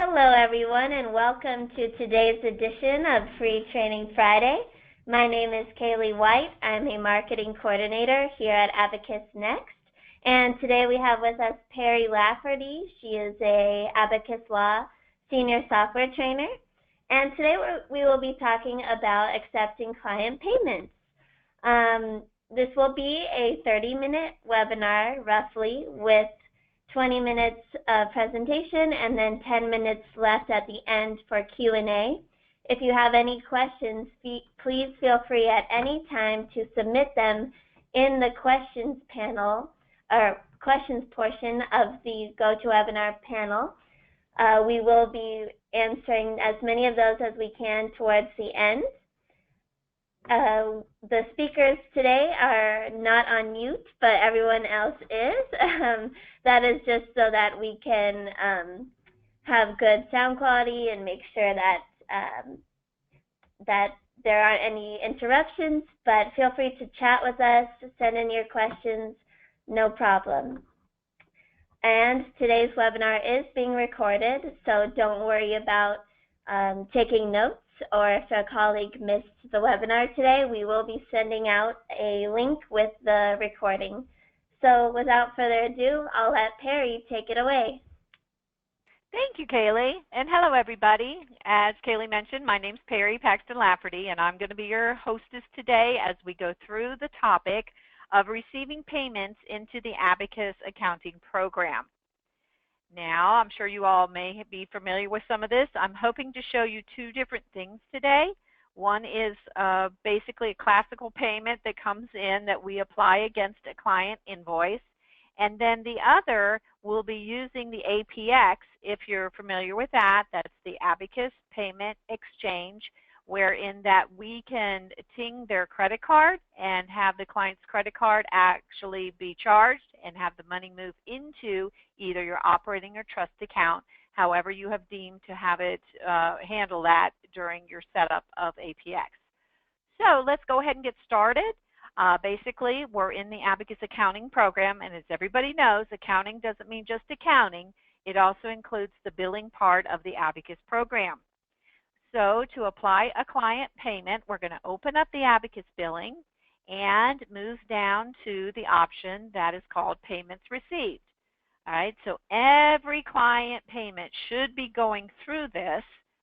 Hello everyone and welcome to today's edition of Free Training Friday. My name is Kaylee White. I'm a marketing coordinator here at Abacus Next. And today we have with us Perry Lafferty. She is a AbacusLaw senior software trainer. And today we will be talking about accepting client payments. This will be a 30-minute webinar roughly with 20 minutes of presentation and then 10 minutes left at the end for Q&A. If you have any questions, please feel free at any time to submit them in the questions panel or questions portion of the GoToWebinar panel. We will be answering as many of those as we can towards the end. The speakers today are not on mute, but everyone else is. That is just so that we can have good sound quality and make sure that there aren't any interruptions. But feel free to chat with us, send in your questions, no problem. And today's webinar is being recorded, so don't worry about taking notes, or if a colleague missed the webinar today, we will be sending out a link with the recording. So without further ado, I'll let Perry take it away. Thank you, Kaylee, and hello everybody. As Kaylee mentioned, my name's Perry Paxton Lafferty, and I'm going to be your hostess today as we go through the topic of receiving payments into the Abacus accounting program. Now, I'm sure you all may be familiar with some of this. I'm hoping to show you two different things today. One is basically a classical payment that comes in that we apply against a client invoice. And then the other will be using the APX, if you're familiar with that. That's the Abacus Payment Exchange, wherein that we can ting their credit card and have the client's credit card actually be charged and have the money move into either your operating or trust account, however you have deemed to have it handle that during your setup of APX. So let's go ahead and get started. Basically, we're in the Abacus accounting program, and as everybody knows, accounting doesn't mean just accounting. It also includes the billing part of the Abacus program. So to apply a client payment, we're going to open up the Abacus billing and move down to the option that is called Payments Received. All right, so every client payment should be going through this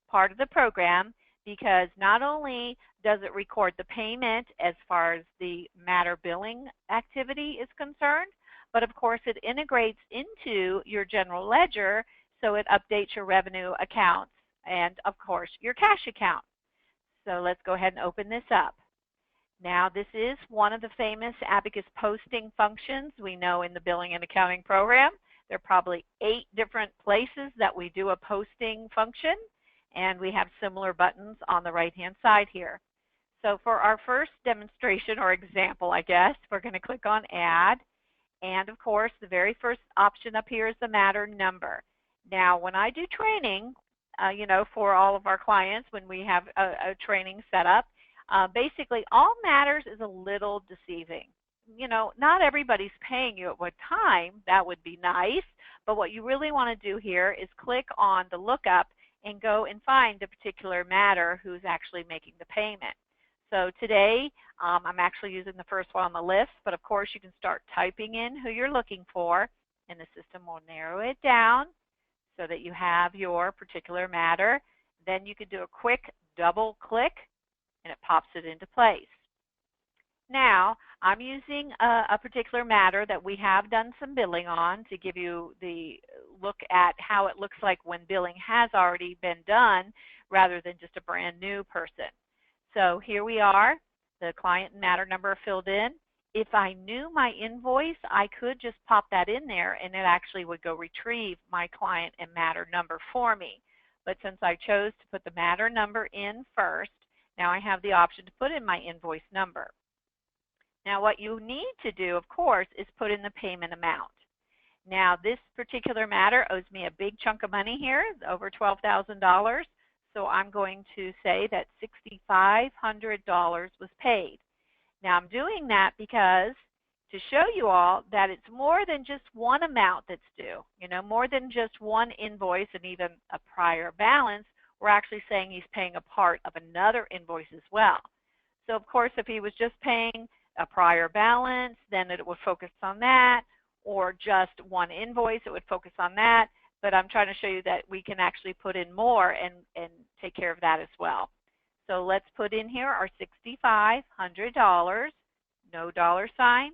part of the program, because not only does it record the payment as far as the matter billing activity is concerned, but of course it integrates into your general ledger, so it updates your revenue accounts and of course your cash account. So let's go ahead and open this up. Now, this is one of the famous Abacus posting functions we know in the billing and accounting program. There are probably 8 different places that we do a posting function, and we have similar buttons on the right-hand side here. So for our first demonstration or example, I guess, we're going to click on Add. And of course, the very first option up here is the matter number. Now, when I do training, for all of our clients, when we have a training set up, basically all matters is a little deceiving. Not everybody's paying you at one time. That would be nice. But what you really want to do here is click on the lookup and go and find the particular matter who's actually making the payment. So today, I'm actually using the first one on the list, but of course you can start typing in who you're looking for, and the system will narrow it down so that you have your particular matter. Then you can do a quick double click, and it pops it into place. Now, I'm using a particular matter that we have done some billing on to give you the look at how it looks like when billing has already been done rather than just a brand new person. So here we are, the client and matter number filled in. If I knew my invoice, I could just pop that in there and it actually would go retrieve my client and matter number for me. But since I chose to put the matter number in first, now I have the option to put in my invoice number. Now what you need to do, of course, is put in the payment amount. Now this particular matter owes me a big chunk of money here, over $12,000. So I'm going to say that $6,500 was paid. Now I'm doing that because to show you all that it's more than just one amount that's due, more than just one invoice and even a prior balance. We're actually saying he's paying a part of another invoice as well. So, of course, if he was just paying a prior balance, then it would focus on that, or just one invoice, it would focus on that. But I'm trying to show you that we can actually put in more and take care of that as well. So let's put in here our $6,500, no dollar sign,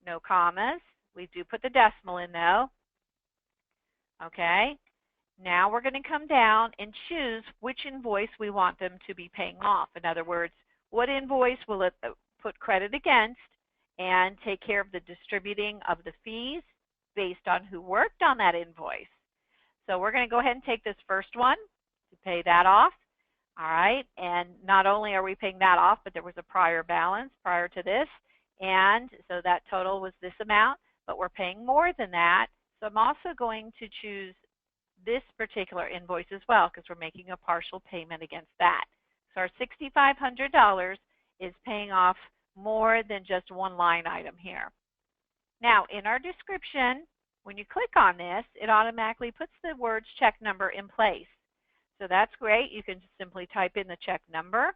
no commas. We do put the decimal in though. Okay. Now we're going to come down and choose which invoice we want them to be paying off. In other words, what invoice will it put credit against and take care of the distributing of the fees based on who worked on that invoice. So we're going to go ahead and take this first one to pay that off. All right, and not only are we paying that off, but there was a prior balance prior to this, and so that total was this amount, but we're paying more than that. So I'm also going to choose this particular invoice as well because we're making a partial payment against that. So our $6,500 is paying off more than just one line item here. Now, in our description, when you click on this, it automatically puts the words check number in place. So that's great. You can just simply type in the check number,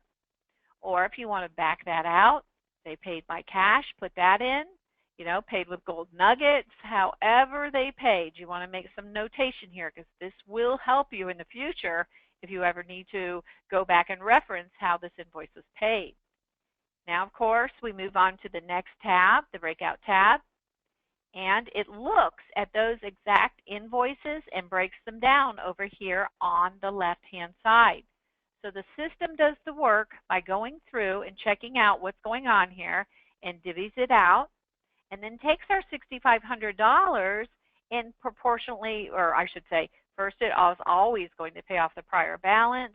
or if you want to back that out, they paid by cash, put that in, paid with gold nuggets, however they paid. You want to make some notation here because this will help you in the future if you ever need to go back and reference how this invoice was paid. Now, of course, we move on to the next tab, the breakout tab, and it looks at those exact invoices and breaks them down over here on the left-hand side. So the system does the work by going through and checking out what's going on here and divvies it out, and then takes our $6,500 and proportionally, or I should say, first it was always going to pay off the prior balance,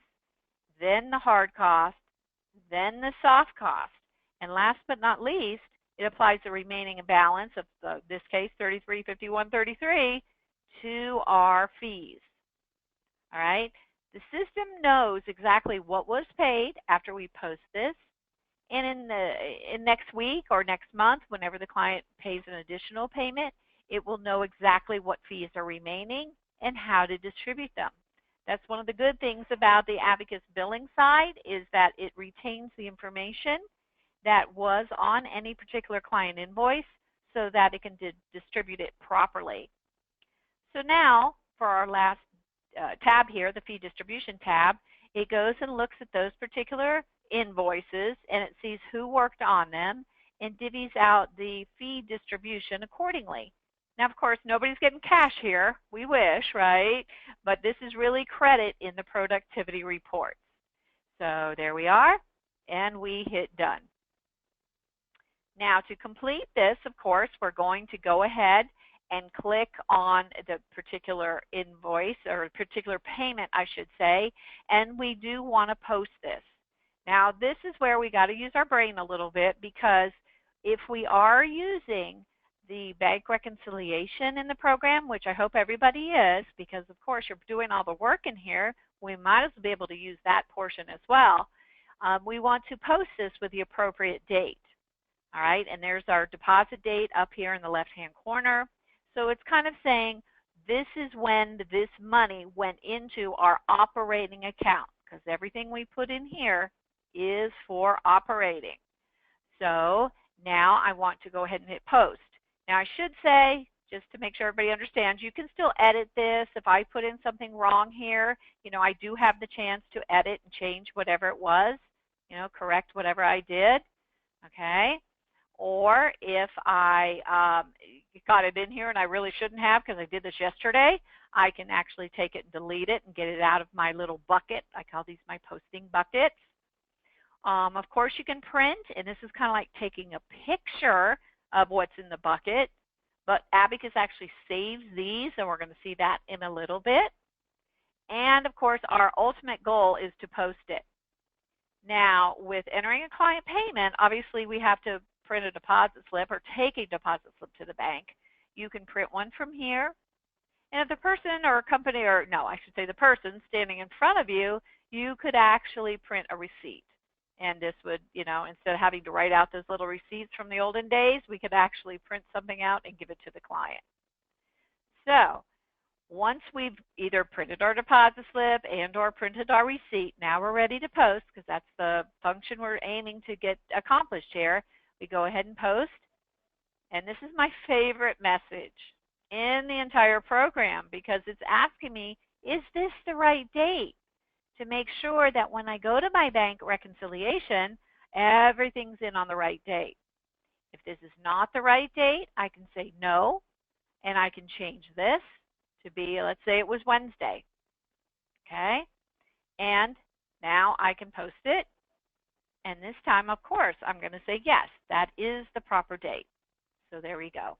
then the hard cost, then the soft cost, and last but not least, it applies the remaining balance of this case, $33.51.33, to our fees. All right. The system knows exactly what was paid after we post this, and in next week or next month, whenever the client pays an additional payment, it will know exactly what fees are remaining and how to distribute them. That's one of the good things about the Abacus billing side is that it retains the information that was on any particular client invoice so that it can distribute it properly. So now for our last tab here, the fee distribution tab, it goes and looks at those particular invoices and it sees who worked on them and divvies out the fee distribution accordingly. Now, of course, nobody's getting cash here. We wish, right? But this is really credit in the productivity reports. So there we are, and we hit done. Now, to complete this, of course, we're going to go ahead and click on the particular invoice or particular payment, I should say, and we do want to post this. Now, this is where we got to use our brain a little bit because if we are using the bank reconciliation in the program, which I hope everybody is, because of course you're doing all the work in here, we might as well be able to use that portion as well. We want to post this with the appropriate date. All right, and there's our deposit date up here in the left-hand corner. So it's kind of saying this is when this money went into our operating account because everything we put in here is for operating. So now I want to go ahead and hit post. Now I should say, just to make sure everybody understands, you can still edit this. If I put in something wrong here, I do have the chance to edit and change whatever it was, correct whatever I did, okay? Or if I got it in here and I really shouldn't have because I did this yesterday, I can actually take it and delete it and get it out of my little bucket. I call these my posting buckets. Of course, you can print, and this is kind of like taking a picture of what's in the bucket, but Abacus actually saves these, and we're going to see that in a little bit. And, of course, our ultimate goal is to post it. Now, with entering a client payment, obviously we have to print a deposit slip or take a deposit slip to the bank. You can print one from here. And if the person or company, or no, I should say the person standing in front of you, you could actually print a receipt. And this would, instead of having to write out those little receipts from the olden days, we could actually print something out and give it to the client. So once we've either printed our deposit slip and or printed our receipt, now we're ready to post because that's the function we're aiming to get accomplished here. We go ahead and post. And this is my favorite message in the entire program because it's asking me, is this the right date? To make sure that when I go to my bank reconciliation, everything's in on the right date. If this is not the right date, I can say no, and I can change this to be, let's say it was Wednesday. Okay? And now I can post it. And this time, of course, I'm going to say yes, that is the proper date. So there we go.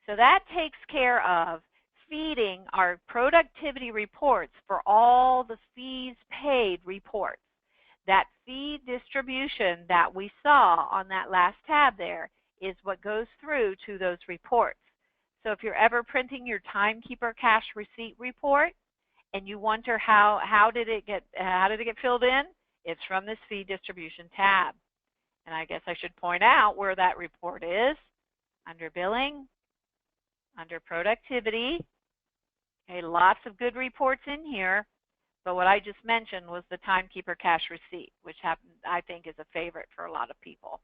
So that takes care of feeding our productivity reports for all the fees paid reports. That fee distribution that we saw on that last tab there is what goes through to those reports. So if you're ever printing your timekeeper cash receipt report and you wonder how did it get filled in, it's from this fee distribution tab. And I guess I should point out where that report is, under billing, under productivity. Okay, lots of good reports in here, but what I just mentioned was the timekeeper cash receipt, which I think is a favorite for a lot of people.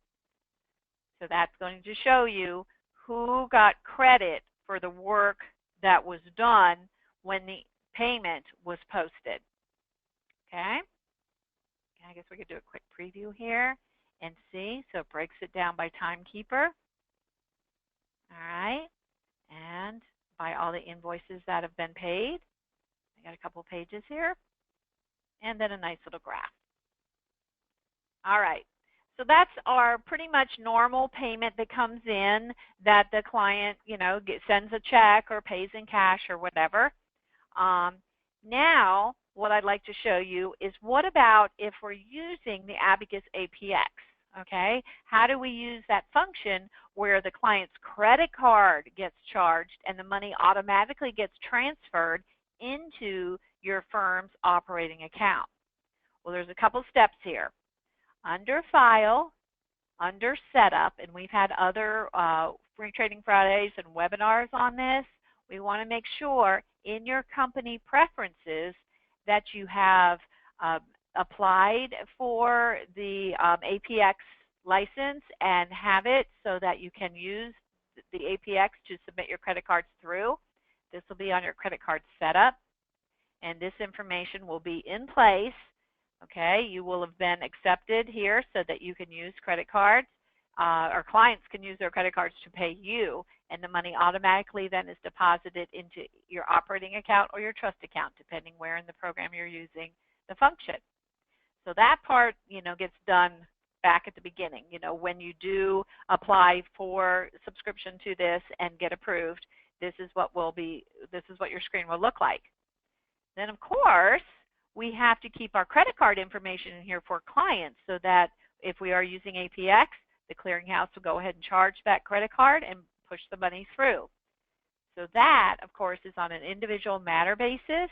So that's going to show you who got credit for the work that was done when the payment was posted. Okay? I guess we could do a quick preview here and see. So it breaks it down by timekeeper. All right. And by all the invoices that have been paid. I got a couple pages here. And then a nice little graph. All right. So that's our pretty much normal payment that comes in that the client, sends a check or pays in cash or whatever. Now, what I'd like to show you is what about if we're using the Abacus APX? Okay, how do we use that function where the client's credit card gets charged and the money automatically gets transferred into your firm's operating account? Well, there's a couple steps here. Under File, under Setup, and we've had other Free Trading Fridays and webinars on this, we want to make sure in your company preferences that you have applied for the APX license and have it so that you can use the APX to submit your credit cards through. This will be on your credit card setup, and this information will be in place. Okay, you will have been accepted here so that you can use credit cards, or clients can use their credit cards to pay you, and the money automatically then is deposited into your operating account or your trust account, depending where in the program you're using the function. So that part, gets done back at the beginning. When you do apply for subscription to this and get approved, this is what your screen will look like. Then, of course, we have to keep our credit card information in here for clients so that if we are using APX, the clearinghouse will go ahead and charge that credit card and push the money through. So that, of course, is on an individual matter basis.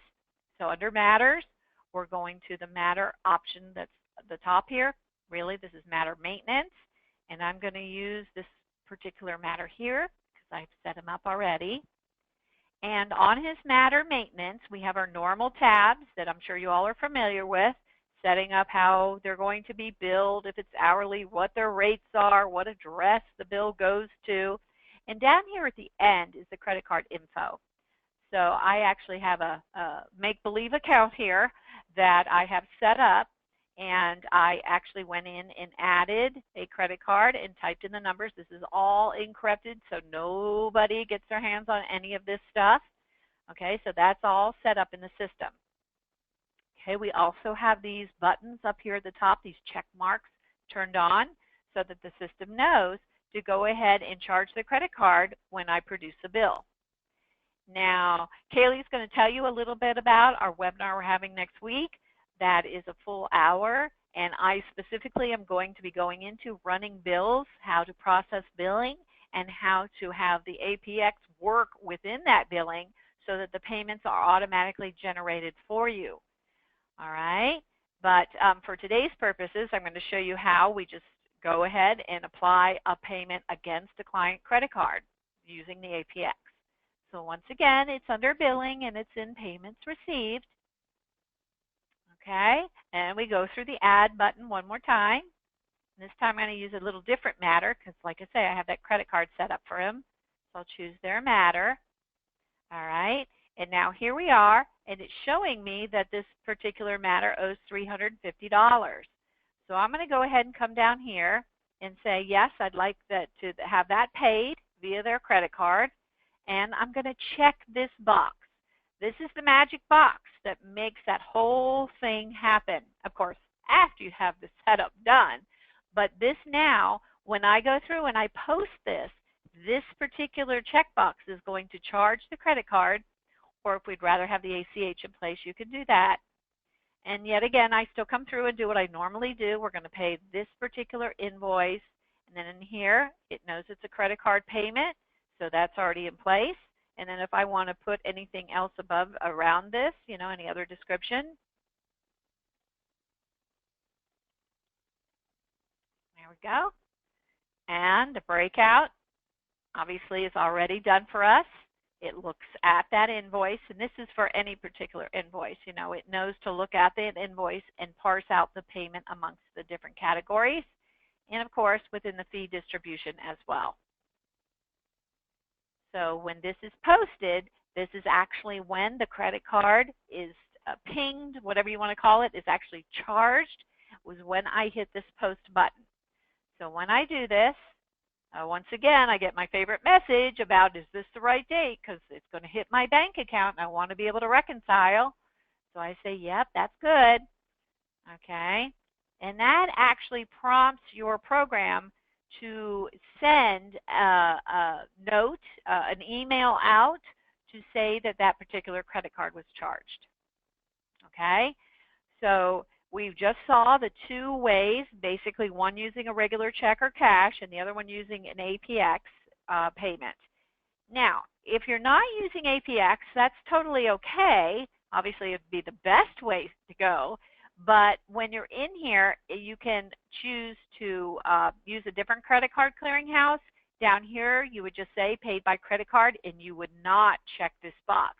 So under Matters, we're going to the Matter option that's at the top here. Really, this is Matter Maintenance. And I'm going to use this particular matter here because I've set them up already. And on his Matter Maintenance, we have our normal tabs that I'm sure you all are familiar with, setting up how they're going to be billed, if it's hourly, what their rates are, what address the bill goes to. And down here at the end is the credit card info. So I actually have a make-believe account here that I have set up, and I actually went in and added a credit card and typed in the numbers. This is all encrypted, so nobody gets their hands on any of this stuff. Okay, so that's all set up in the system. Okay, we also have these buttons up here at the top, these check marks turned on so that the system knows to go ahead and charge the credit card when I produce a bill. Now, Kaylee's going to tell you a little bit about our webinar we're having next week. That is a full hour, and I specifically am going to be going into running bills, how to process billing, and how to have the APX work within that billing so that the payments are automatically generated for you. All right? But for today's purposes, I'm going to show you how we just go ahead and apply a payment against a client credit card using the APX. So once again, it's under billing and it's in payments received. Okay, and we go through the add button one more time. This time I'm going to use a little different matter because, like I say, I have that credit card set up for him. So I'll choose their matter. All right, and now here we are, and it's showing me that this particular matter owes $350. So I'm going to go ahead and come down here and say, yes, I'd like that to have that paid via their credit card, and I'm going to check this box. This is the magic box that makes that whole thing happen, of course, after you have the setup done. But this now, when I go through and I post this particular checkbox is going to charge the credit card, or if we'd rather have the ACH in place, you can do that. And yet again, I still come through and do what I normally do. We're going to pay this particular invoice. And then in here, it knows it's a credit card payment, so that's already in place. And then if I want to put anything else above around this, you know, any other description, there we go. And the breakout obviously is already done for us. It looks at that invoice, and this is for any particular invoice. You know, it knows to look at the invoice and parse out the payment amongst the different categories, and of course within the fee distribution as well. So when this is posted, this is actually when the credit card is pinged, whatever you want to call it, is actually charged, was when I hit this post button. So when I do this, once again, I get my favorite message about, is this the right date? Because it's going to hit my bank account and I want to be able to reconcile. So I say, yep, that's good. Okay. And that actually prompts your program to send a note, an email out to say that that particular credit card was charged. Okay. So we just saw the two ways, basically one using a regular check or cash and the other one using an APX payment. Now, if you're not using APX, that's totally okay. Obviously, it would be the best way to go. But when you're in here, you can choose to use a different credit card clearinghouse. Down here, you would just say paid by credit card, and you would not check this box.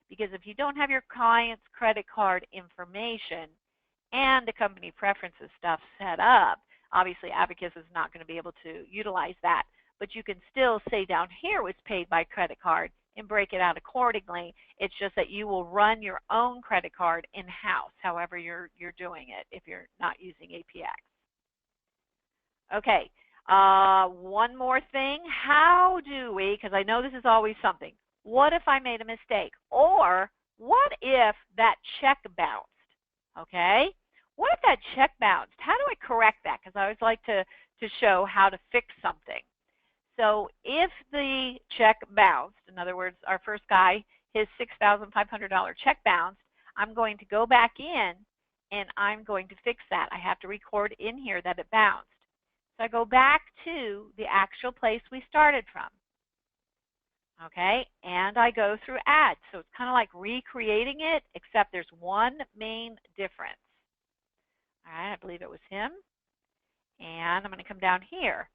Because if you don't have your client's credit card information and the company preferences stuff set up, obviously Abacus is not going to be able to utilize that. But you can still say down here it's paid by credit card and break it out accordingly. It's just that you will run your own credit card in-house, however you're doing it, if you're not using APX. Okay, one more thing. How do we, because I know this is always something, what if I made a mistake? Or what if that check bounced? Okay, what if that check bounced? How do I correct that? Because I always like to show how to fix something. So if the check bounced, in other words, our first guy, his $6,500 check bounced, I'm going to go back in and I'm going to fix that. I have to record in here that it bounced. So I go back to the actual place we started from. Okay, and I go through add. So it's kind of like recreating it, except there's one main difference. All right, I believe it was him. And I'm going to come down here.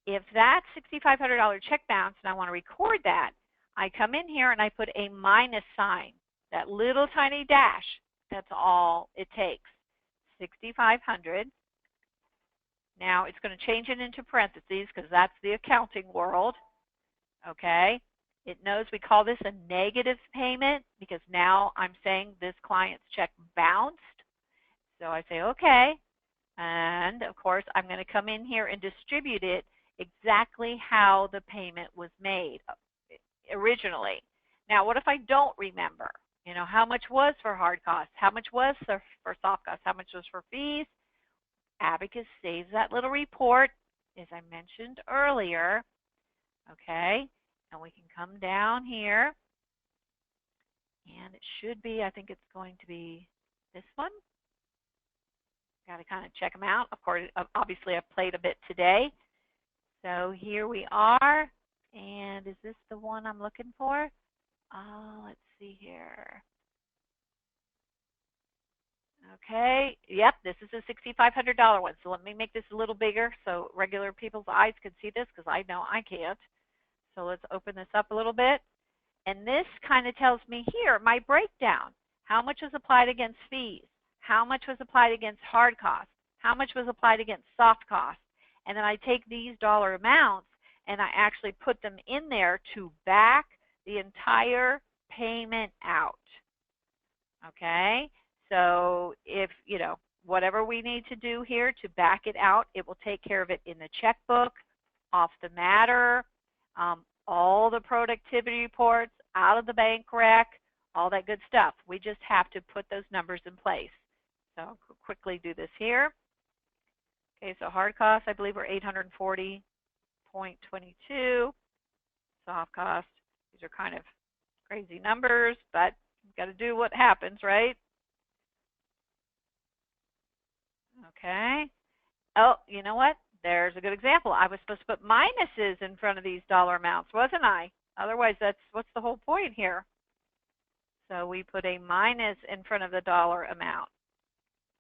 If that $6,500 check bounced and I want to record that, I come in here and I put a minus sign, that little tiny dash. That's all it takes. 6,500. Now it's going to change it into parentheses because that's the accounting world. Okay. It knows we call this a negative payment because now I'm saying this client's check bounced. So I say, okay. And of course, I'm going to come in here and distribute it exactly how the payment was made originally. Now, what if I don't remember? You know, how much was for hard costs? How much was for soft costs? How much was for fees? Abacus saves that little report, as I mentioned earlier. Okay, and we can come down here, and it should be, I think it's going to be this one. Got to kind of check them out. Of course, obviously, I've played a bit today. So here we are, and is this the one I'm looking for? Let's see here. Okay, yep, this is a $6,500 one. So let me make this a little bigger so regular people's eyes can see this, because I know I can't. So let's open this up a little bit. And this kind of tells me here my breakdown. How much was applied against fees? How much was applied against hard costs? How much was applied against soft costs? And then I take these dollar amounts and I actually put them in there to back the entire payment out. Okay? So if, whatever we need to do here to back it out, it will take care of it in the checkbook, off the matter, all the productivity reports, out of the bank rec, all that good stuff. We just have to put those numbers in place. So I'll quickly do this here. Okay, so hard costs, I believe, were $840.22. Soft costs, these are kind of crazy numbers, but you've got to do what happens, right? Okay. Oh, you know what? There's a good example. I was supposed to put minuses in front of these dollar amounts, wasn't I? Otherwise, what's the whole point here? So we put a minus in front of the dollar amount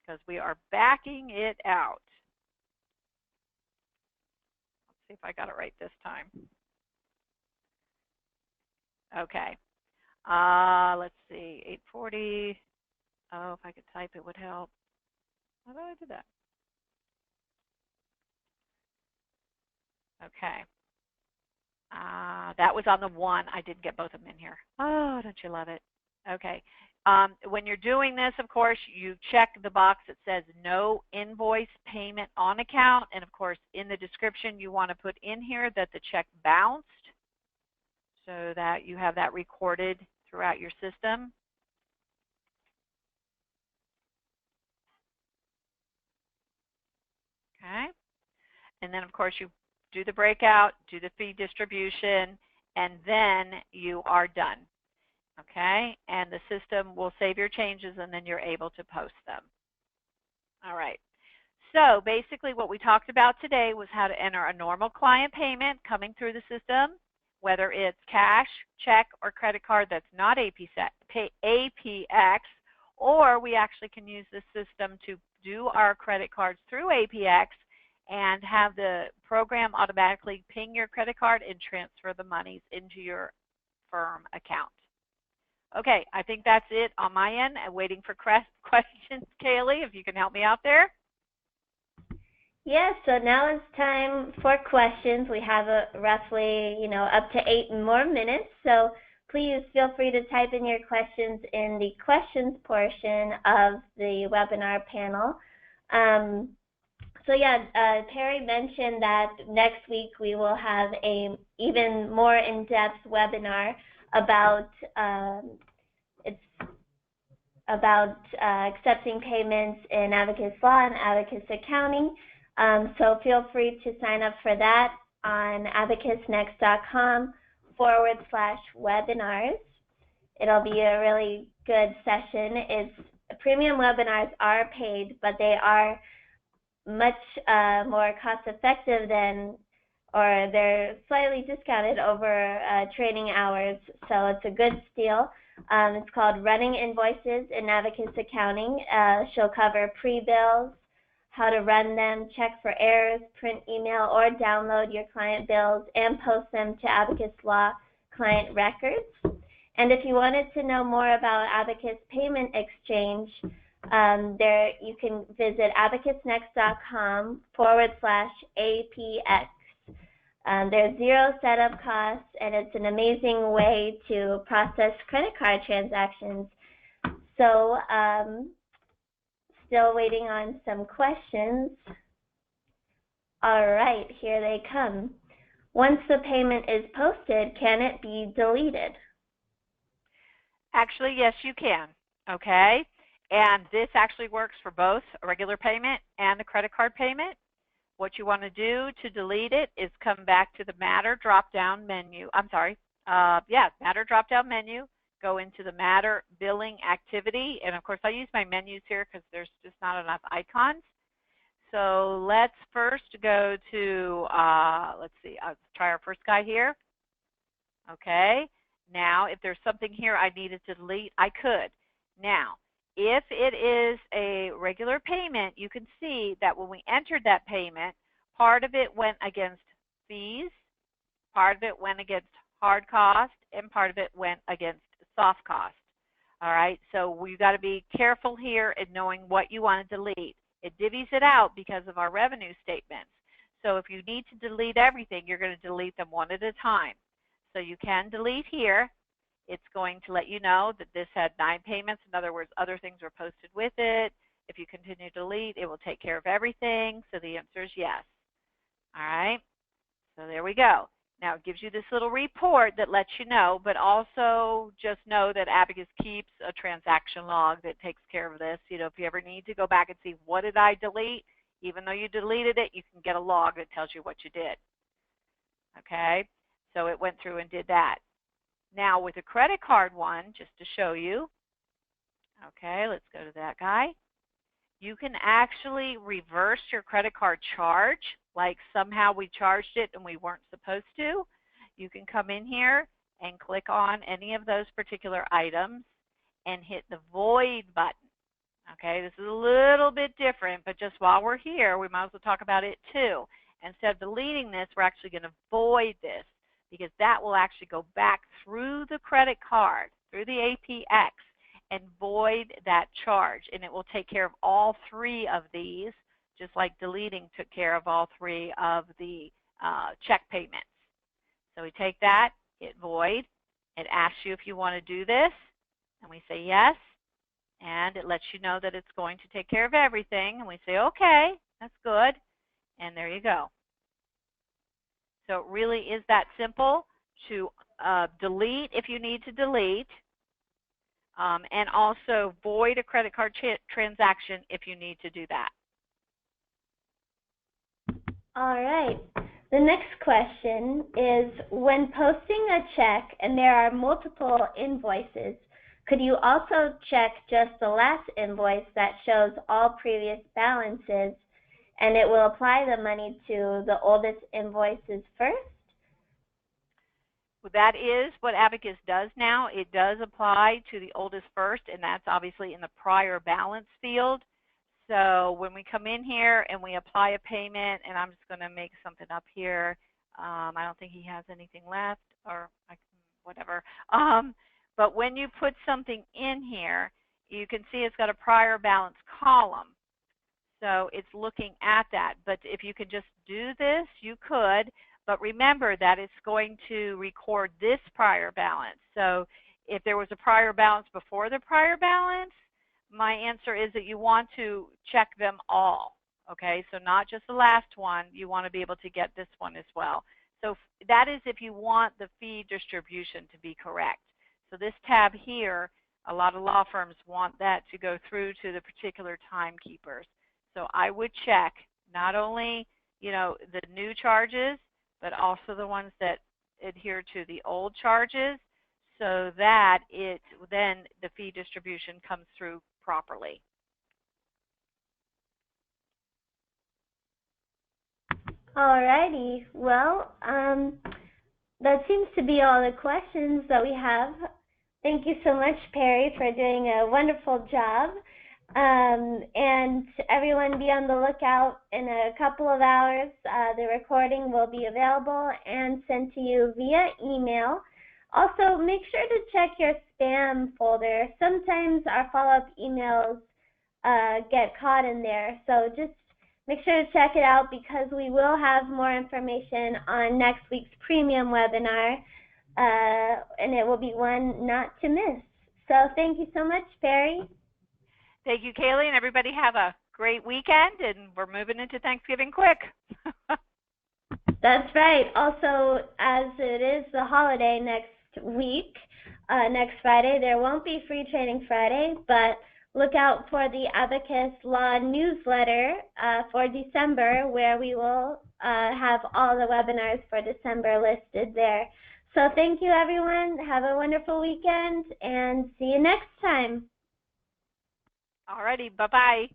because we are backing it out. Let's see if I got it right this time. Okay. Let's see, 840. Oh, if I could type, it would help. How do I do that? Okay. That was on the one. I didn't get both of them in here. Oh, don't you love it? Okay. When you're doing this, of course, you check the box that says no invoice payment on account. And, of course, in the description, you want to put in here that the check bounced so that you have that recorded throughout your system. Okay. And then, of course, you do the breakout, do the fee distribution, and then you are done. Okay, and the system will save your changes, and then you're able to post them. All right. So basically what we talked about today was how to enter a normal client payment coming through the system, whether it's cash, check, or credit card that's not APX, or we actually can use the system to do our credit cards through APX and have the program automatically ping your credit card and transfer the monies into your firm account. Okay, I think that's it on my end. I'm waiting for questions, Kaylee, if you can help me out there. Yes, so now it's time for questions. We have roughly, up to 8 more minutes. So please feel free to type in your questions in the questions portion of the webinar panel. Perry mentioned that next week we will have a even more in-depth webinar about accepting payments in AbacusLaw and Abacus Accounting. So feel free to sign up for that on abacusnext.com/webinars. It'll be a really good session. Premium webinars are paid, but they are much more cost effective or they're slightly discounted over training hours, so it's a good steal. It's called Running Invoices in Abacus Accounting. She'll cover pre-bills, how to run them, check for errors, print, email, or download your client bills, and post them to AbacusLaw client records. And if you wanted to know more about Abacus Payment Exchange, you can visit abacusnext.com/APX. There's zero setup costs, and it's an amazing way to process credit card transactions. So, still waiting on some questions. All right, here they come. Once the payment is posted, can it be deleted? Actually, yes, you can. Okay, and this actually works for both a regular payment and a credit card payment. What you want to do to delete it is come back to the Matter drop-down menu. Matter drop-down menu. Go into the Matter billing activity. And, of course, I use my menus here because there's just not enough icons. So let's first go to, let's try our first guy here. Okay. Now, if there's something here I needed to delete, I could. Now, If it is a regular payment, you can see that when we entered that payment, part of it went against fees, part of it went against hard cost, and part of it went against soft cost. All right, so we've got to be careful here in knowing what you want to delete. It divvies it out because of our revenue statements. So if you need to delete everything, you're going to delete them one at a time. So you can delete here. It's going to let you know that this had 9 payments. In other words, other things were posted with it. If you continue to delete, it will take care of everything. So the answer is yes. All right, so there we go. Now, it gives you this little report that lets you know, but also just know that Abacus keeps a transaction log that takes care of this. You know, if you ever need to go back and see what did I delete, even though you deleted it, you can get a log that tells you what you did. Okay, so it went through and did that. Now, with the credit card one, just to show you, okay, let's go to that guy. You can actually reverse your credit card charge, like somehow we charged it and we weren't supposed to. You can come in here and click on any of those particular items and hit the void button. Okay, this is a little bit different, but just while we're here, we might as well talk about it too. Instead of deleting this, we're actually going to void this, because that will actually go back through the credit card, through the APX, and void that charge. And it will take care of all 3 of these, just like deleting took care of all 3 of the check payments. So we take that, hit void. It asks you if you want to do this, and we say yes. And it lets you know that it's going to take care of everything. And we say, okay, that's good. And there you go. So it really is that simple to delete if you need to delete, and also void a credit card transaction if you need to do that. All right. The next question is, when posting a check and there are multiple invoices, could you also check just the last invoice that shows all previous balances, and it will apply the money to the oldest invoices first? Well, that is what Abacus does now. It does apply to the oldest first, and that's obviously in the prior balance field. So when we come in here and we apply a payment, and I'm just going to make something up here. I don't think he has anything left, or whatever. But when you put something in here, you can see it's got a prior balance column. So it's looking at that. But if you could just do this, you could. But remember that it's going to record this prior balance. So if there was a prior balance before the prior balance, my answer is that you want to check them all. Okay, so not just the last one. You want to be able to get this one as well. So that is if you want the fee distribution to be correct. So this tab here, a lot of law firms want that to go through to the particular timekeepers. So I would check not only, you know, the new charges, but also the ones that adhere to the old charges, so that then the fee distribution comes through properly. All righty. Well, that seems to be all the questions that we have. Thank you so much, Perry, for doing a wonderful job. And everyone be on the lookout. In a couple of hours, the recording will be available and sent to you via email. Also, make sure to check your spam folder. Sometimes our follow-up emails get caught in there, so just make sure to check it out, because we will have more information on next week's premium webinar, and it will be one not to miss. So thank you so much, Perry. Thank you, Kaylee, and everybody have a great weekend, and we're moving into Thanksgiving quick. That's right. Also, as it is the holiday next week, next Friday, there won't be Free Training Friday, but look out for the AbacusLaw newsletter for December, where we will have all the webinars for December listed there. So thank you, everyone. Have a wonderful weekend, and see you next time. Alrighty, bye-bye.